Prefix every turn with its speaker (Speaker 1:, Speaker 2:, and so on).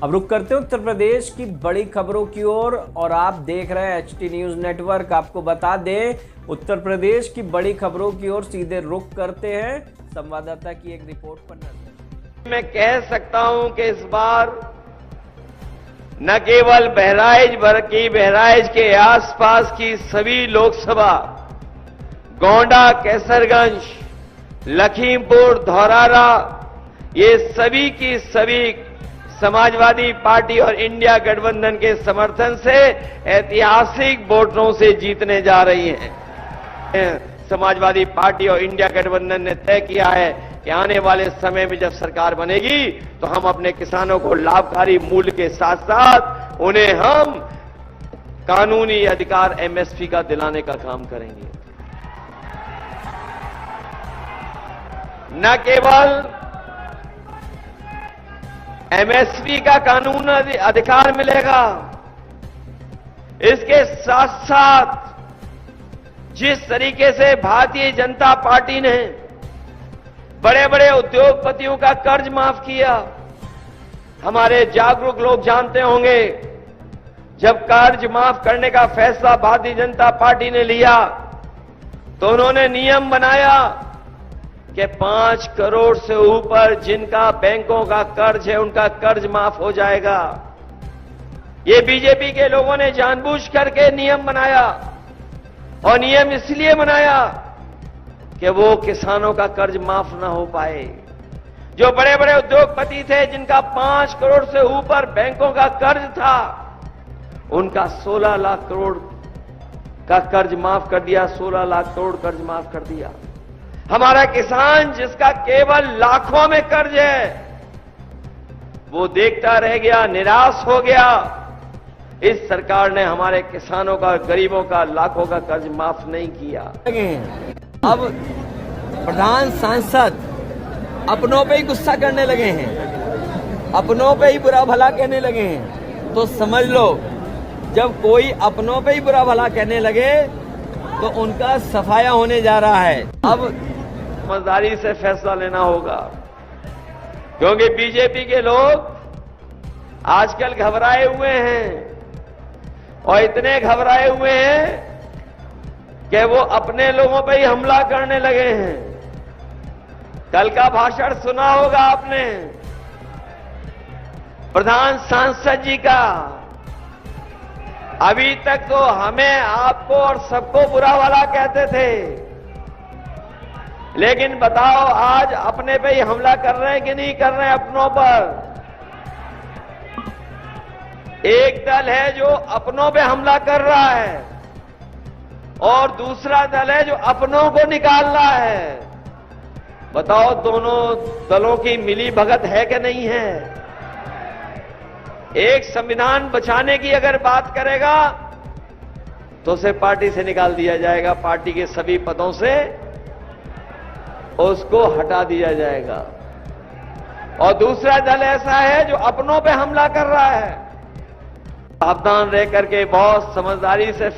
Speaker 1: अब रुक करते हैं उत्तर प्रदेश की बड़ी खबरों की ओर और आप देख रहे हैं एचटी न्यूज नेटवर्क। आपको बता दें उत्तर प्रदेश की बड़ी खबरों की ओर सीधे रुक करते हैं संवाददाता की एक रिपोर्ट पर नजर।
Speaker 2: मैं कह सकता हूं कि इस बार न केवल बहराइच के आसपास की सभी लोकसभा, गोंडा, कैसरगंज, लखीमपुर, धौरारा, ये सभी की सभी समाजवादी पार्टी और इंडिया गठबंधन के समर्थन से ऐतिहासिक वोटों से जीतने जा रही हैं। समाजवादी पार्टी और इंडिया गठबंधन ने तय किया है कि आने वाले समय में जब सरकार बनेगी तो हम अपने किसानों को लाभकारी मूल्य के साथ साथ उन्हें हम कानूनी अधिकार एमएसपी का दिलाने का काम करेंगे। न केवल एमएसपी का कानून अधिकार मिलेगा, इसके साथ साथ जिस तरीके से भारतीय जनता पार्टी ने बड़े बड़े उद्योगपतियों का कर्ज माफ किया, हमारे जागरूक लोग जानते होंगे, जब कर्ज माफ करने का फैसला भारतीय जनता पार्टी ने लिया तो उन्होंने नियम बनाया कि 5 करोड़ से ऊपर जिनका बैंकों का कर्ज है उनका कर्ज माफ हो जाएगा। ये बीजेपी के लोगों ने जानबूझ करके नियम बनाया और नियम इसलिए बनाया कि वो किसानों का कर्ज माफ ना हो पाए। जो बड़े बड़े उद्योगपति थे जिनका 5 करोड़ से ऊपर बैंकों का कर्ज था, उनका 16 लाख करोड़ का कर्ज माफ कर दिया, 16 लाख करोड़ कर्ज माफ कर दिया। हमारा किसान जिसका केवल लाखों में कर्ज है, वो देखता रह गया, निराश हो गया। इस सरकार ने हमारे किसानों का, गरीबों का, लाखों का कर्ज माफ नहीं किया।
Speaker 3: अब प्रधान सांसद अपनों पे ही गुस्सा करने लगे हैं, अपनों पे ही बुरा भला कहने लगे हैं। तो समझ लो, जब कोई अपनों पे ही बुरा भला कहने लगे तो उनका सफाया होने जा रहा है। अब
Speaker 2: समझदारी से फैसला लेना होगा, क्योंकि बीजेपी के लोग आजकल घबराए हुए हैं और इतने घबराए हुए हैं कि वो अपने लोगों पर ही हमला करने लगे हैं। कल का भाषण सुना होगा आपने प्रधान सांसद जी का। अभी तक तो हमें, आपको और सबको बुरा भला कहते थे, लेकिन बताओ आज अपने पे ही हमला कर रहे हैं कि नहीं कर रहे हैं अपनों पर। एक दल है जो अपनों पे हमला कर रहा है और दूसरा दल है जो अपनों को निकाल रहा है। बताओ दोनों दलों की मिली भगत है कि नहीं है? एक संविधान बचाने की अगर बात करेगा तो उसे पार्टी से निकाल दिया जाएगा, पार्टी के सभी पदों से उसको हटा दिया जाएगा। और दूसरा दल ऐसा है जो अपनों पे हमला कर रहा है। सावधान रह करके बहुत समझदारी से